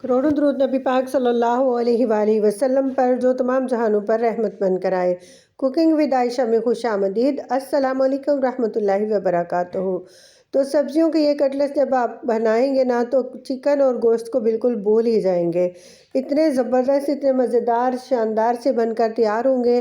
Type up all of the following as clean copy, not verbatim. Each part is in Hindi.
करोड़ों दुरूद नबी पाक सल्लल्लाहु अलैहि वसल्लम पर जो तमाम जहानों पर रहमत बनकर आए। कुकिंग विद आयशा में खुश आमदीद। अस्सलाम वालेकुम रहमतुल्लाहि व बरकातुहू। तो सब्जियों के ये कटलेट्स जब आप बनाएंगे ना तो चिकन और गोश्त को बिल्कुल भूल ही जाएंगे। इतने ज़बरदस्त, इतने मज़ेदार, शानदार से बनकर तैयार होंगे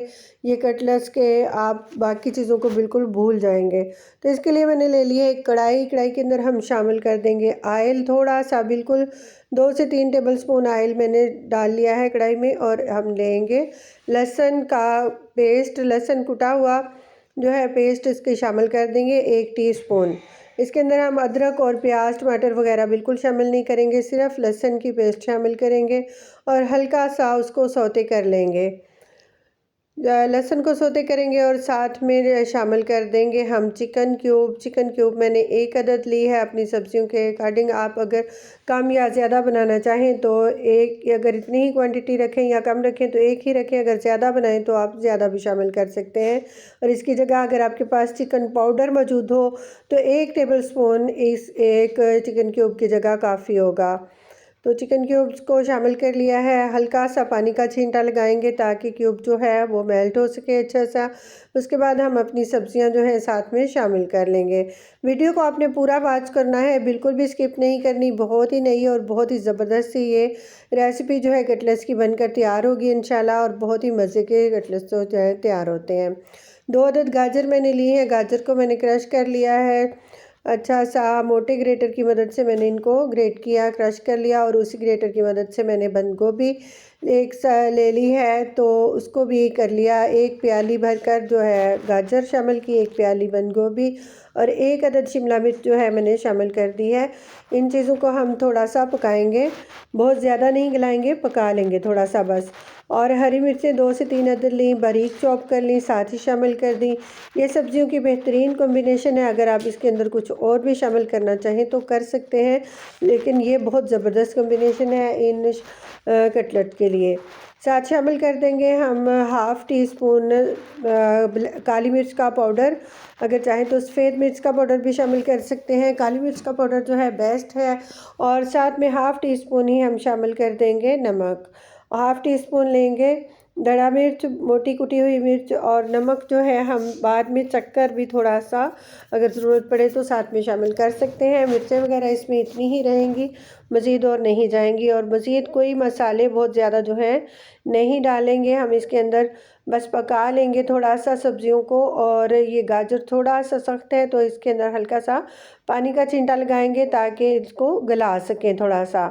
ये कटलेट्स के आप बाकी चीज़ों को बिल्कुल भूल जाएंगे। तो इसके लिए मैंने ले लिया एक कढ़ाई। कढ़ाई के अंदर हम शामिल कर देंगे ऑयल, थोड़ा सा, बिल्कुल 2 से 3 टेबलस्पून ऑयल मैंने डाल लिया है कढ़ाई में। और हम लेंगे लहसुन का पेस्ट, लहसुन कुटा हुआ जो है पेस्ट इसके शामिल कर देंगे 1 टीस्पून। इसके अंदर हम अदरक और प्याज, टमाटर वगैरह बिल्कुल शामिल नहीं करेंगे, सिर्फ लहसुन की पेस्ट शामिल करेंगे और हल्का सा उसको सौते कर लेंगे। लहसुन को सौते करेंगे और साथ में शामिल कर देंगे हम चिकन क्यूब। चिकन क्यूब मैंने 1 अदद ली है अपनी सब्जियों के अकॉर्डिंग। आप अगर कम या ज़्यादा बनाना चाहें तो एक, अगर इतनी ही क्वांटिटी रखें या कम रखें तो 1 ही रखें, अगर ज़्यादा बनाएं तो आप ज़्यादा भी शामिल कर सकते हैं। और इसकी जगह अगर आपके पास चिकन पाउडर मौजूद हो तो 1 टेबलस्पून इस एक चिकन क्यूब की जगह काफ़ी होगा। तो चिकन क्यूब्स को शामिल कर लिया है। हल्का सा पानी का छींटा लगाएंगे ताकि क्यूब जो है वो मेल्ट हो सके अच्छा सा। उसके बाद हम अपनी सब्जियां जो है साथ में शामिल कर लेंगे। वीडियो को आपने पूरा वॉच करना है, बिल्कुल भी स्किप नहीं करनी। बहुत ही नई और बहुत ही ज़बरदस्त सी ये रेसिपी जो है कटलेट्स की बनकर तैयार होगी इंशाल्लाह। और बहुत ही मज़े के कटलेट्स जो है तैयार होते हैं। 2 अदद गाजर मैंने ली है। गाजर को मैंने क्रश कर लिया है। अच्छा सा मोटे ग्रेटर की मदद से मैंने इनको ग्रेट किया, क्रश कर लिया। और उसी ग्रेटर की मदद से मैंने बंद गोभी एक ले ली है तो उसको भी कर लिया। 1 प्याली भरकर जो है गाजर शामिल की, 1 प्याली बंद गोभी और 1 अदद शिमला मिर्च जो है मैंने शामिल कर दी है। इन चीज़ों को हम थोड़ा सा पकाएंगे, बहुत ज़्यादा नहीं गलाएंगे, पका लेंगे थोड़ा सा बस। और हरी मिर्चें 2 से 3 अदद ली, बारीक चॉप कर ली, साथ ही शामिल कर दी। ये सब्जियों की बेहतरीन कॉम्बिनेशन है। अगर आप इसके अंदर कुछ और भी शामिल करना चाहें तो कर सकते हैं, लेकिन ये बहुत ज़बरदस्त कॉम्बिनेशन है इन कटलेट के लिए। साथ शामिल कर देंगे हम हाफ़ टी स्पून काली मिर्च का पाउडर। अगर चाहें तो सफ़ेद मिर्च का पाउडर भी शामिल कर सकते हैं। काली मिर्च का पाउडर जो है बेस्ट है। और साथ में हाफ़ टी स्पून ही हम शामिल कर देंगे नमक। हाफ़ टी स्पून लेंगे दड़ा मिर्च, मोटी कुटी हुई मिर्च। और नमक जो है हम बाद में चखकर भी थोड़ा सा अगर ज़रूरत पड़े तो साथ में शामिल कर सकते हैं। मिर्चें वगैरह इसमें इतनी ही रहेंगी, मज़ीद और नहीं जाएंगी। और मज़ीद कोई मसाले बहुत ज़्यादा जो है नहीं डालेंगे हम इसके अंदर, बस पका लेंगे थोड़ा सा सब्जियों को। और ये गाजर थोड़ा सा सख्त है तो इसके अंदर हल्का सा पानी का छींटा लगाएंगे ताकि इसको गला सकें थोड़ा सा।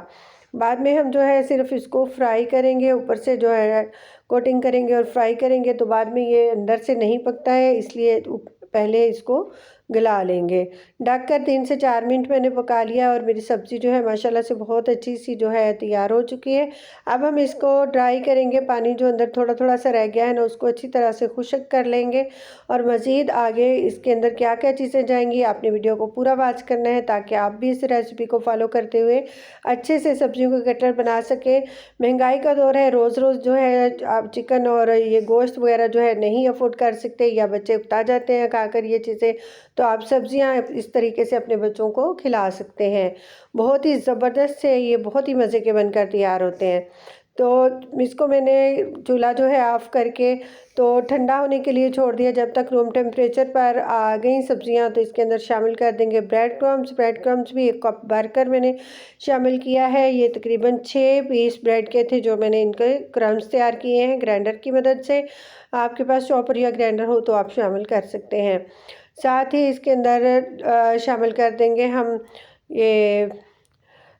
बाद में हम जो है सिर्फ इसको फ्राई करेंगे, ऊपर से जो है कोटिंग करेंगे और फ्राई करेंगे। तो बाद में ये अंदर से नहीं पकता है, इसलिए पहले इसको गला लेंगे। ढककर 3 से 4 मिनट मैंने पका लिया और मेरी सब्ज़ी जो है माशाल्लाह से बहुत अच्छी सी जो है तैयार हो चुकी है। अब हम इसको ड्राई करेंगे, पानी जो अंदर थोड़ा थोड़ा सा रह गया है ना उसको अच्छी तरह से खुश्क कर लेंगे। और मज़ीद आगे इसके अंदर क्या क्या चीज़ें जाएंगी आपने वीडियो को पूरा वॉच करना है ताकि आप भी इस रेसिपी को फॉलो करते हुए अच्छे से सब्जियों के कटलेट बना सकें। महंगाई का दौर है, रोज़ रोज़ जो है आप चिकन और ये गोश्त वगैरह जो है नहीं अफोर्ड कर सकते या बच्चे उकता जाते हैं खाकर ये चीज़ें, तो आप सब्जियां इस तरीके से अपने बच्चों को खिला सकते हैं। बहुत ही ज़बरदस्त से ये बहुत ही मज़े के बनकर तैयार होते हैं। तो इसको मैंने चूल्हा जो है ऑफ़ करके तो ठंडा होने के लिए छोड़ दिया। जब तक रूम टेम्परेचर पर आ गई सब्जियां तो इसके अंदर शामिल कर देंगे ब्रेड क्रम्स। ब्रेड क्रम्स भी 1 कप भरकर मैंने शामिल किया है। ये तकरीबन 6 पीस ब्रेड के थे जो मैंने इनके क्रम्स तैयार किए हैं ग्राइंडर की मदद से। आपके पास चॉपर या ग्राइंडर हो तो आप शामिल कर सकते हैं। साथ ही इसके अंदर शामिल कर देंगे हम ये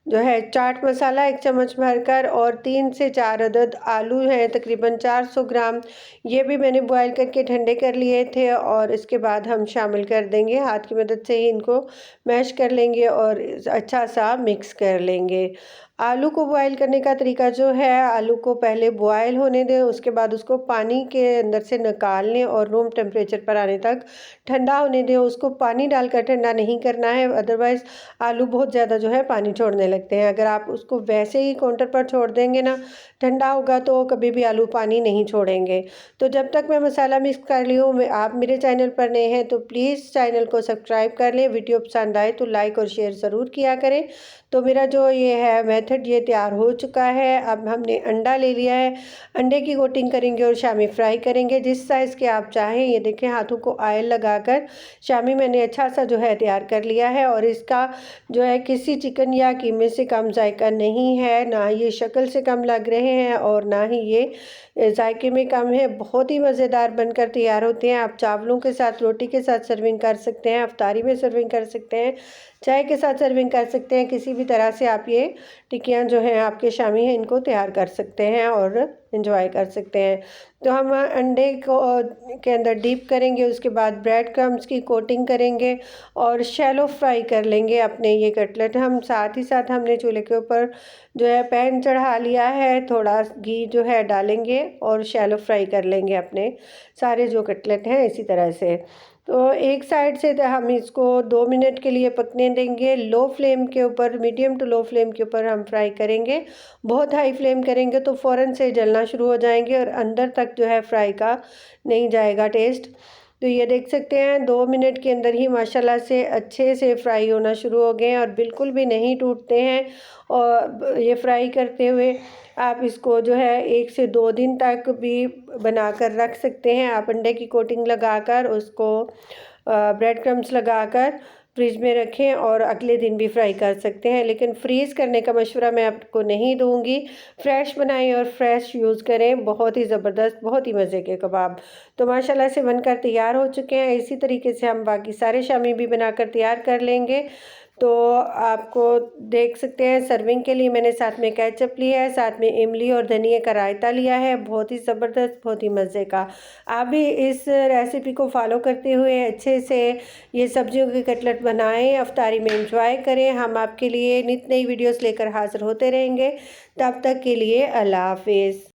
जो है चाट मसाला 1 चम्मच भरकर। और 3 से 4 अदद आलू हैं तकरीबन 400 ग्राम, ये भी मैंने बॉईल करके ठंडे कर लिए थे। और इसके बाद हम शामिल कर देंगे, हाथ की मदद से ही इनको मैश कर लेंगे और अच्छा सा मिक्स कर लेंगे। आलू को बॉईल करने का तरीका जो है, आलू को पहले बॉईल होने दें, उसके बाद उसको पानी के अंदर से निकाल लें और रूम टेम्परेचर पर आने तक ठंडा होने दें। उसको पानी डालकर ठंडा नहीं करना है, अदरवाइज़ आलू बहुत ज़्यादा जो है पानी छोड़ने लगते हैं। अगर आप उसको वैसे ही काउंटर पर छोड़ देंगे ना, ठंडा होगा तो कभी भी आलू पानी नहीं छोड़ेंगे। तो जब तक मैं मसाला मिक्स कर ली हूँ, आप मेरे चैनल पर नए हैं तो प्लीज़ चैनल को सब्सक्राइब कर लें। वीडियो पसंद आए तो लाइक और शेयर ज़रूर किया करें तो मेरा जो ये है मेथड ये तैयार हो चुका है। अब हमने अंडा ले लिया है, अंडे की कोटिंग करेंगे और शामी फ्राई करेंगे जिस साइज़ के आप चाहें। ये देखें हाथों को ऑयल लगाकर शामी मैंने अच्छा सा जो है तैयार कर लिया है। और इसका जो है किसी चिकन या कीमे से कम जायका नहीं है, ना ये शक्ल से कम लग रहे हैं और ना ही ये जायके में कम है। बहुत ही मज़ेदार बनकर तैयार होते हैं। आप चावलों के साथ, रोटी के साथ सर्विंग कर सकते हैं, अफ्तारी में सर्विंग कर सकते हैं, चाय के साथ सर्विंग कर सकते हैं। किसी भी तरह से आप ये टिक्कियाँ जो हैं आपके शामी हैं इनको तैयार कर सकते हैं और एंजॉय कर सकते हैं। तो हम अंडे को के अंदर डीप करेंगे, उसके बाद ब्रेड क्रम्स की कोटिंग करेंगे और शैलो फ्राई कर लेंगे अपने ये कटलेट। हम साथ ही साथ हमने चूल्हे के ऊपर जो है पैन चढ़ा लिया है, थोड़ा घी जो है डालेंगे और शैलो फ्राई कर लेंगे अपने सारे जो कटलेट हैं इसी तरह से। तो एक साइड से हम इसको 2 मिनट के लिए पकने देंगे। लो फ्लेम के ऊपर, मीडियम टू लो फ्लेम के ऊपर हम फ्राई करेंगे। बहुत हाई फ्लेम करेंगे तो फ़ौरन से जलना शुरू हो जाएंगे और अंदर तक जो है फ्राई का नहीं जाएगा टेस्ट। तो ये देख सकते हैं 2 मिनट के अंदर ही माशाल्लाह से अच्छे से फ्राई होना शुरू हो गए हैं और बिल्कुल भी नहीं टूटते हैं। और ये फ्राई करते हुए आप इसको जो है 1 से 2 दिन तक भी बनाकर रख सकते हैं। आप अंडे की कोटिंग लगाकर उसको ब्रेड क्रम्स लगाकर फ्रिज में रखें और अगले दिन भी फ्राई कर सकते हैं। लेकिन फ्रीज़ करने का मशवरा मैं आपको नहीं दूंगी। फ्रेश बनाएं और फ्रेश यूज़ करें। बहुत ही ज़बरदस्त, बहुत ही मज़े के कबाब तो माशाल्लाह से बनकर तैयार हो चुके हैं। इसी तरीके से हम बाकी सारे शामी भी बनाकर तैयार कर लेंगे। तो आपको देख सकते हैं सर्विंग के लिए मैंने साथ में केचप लिया है, साथ में इमली और धनिया का रायता लिया है। बहुत ही ज़बरदस्त, बहुत ही मज़े का। आप भी इस रेसिपी को फॉलो करते हुए अच्छे से ये सब्जियों के कटलेट बनाएं, अफ्तारी में एंजॉय करें। हम आपके लिए नित नई वीडियोस लेकर हाज़िर होते रहेंगे। तब तक के लिए अल्लाह हाफ़िज़।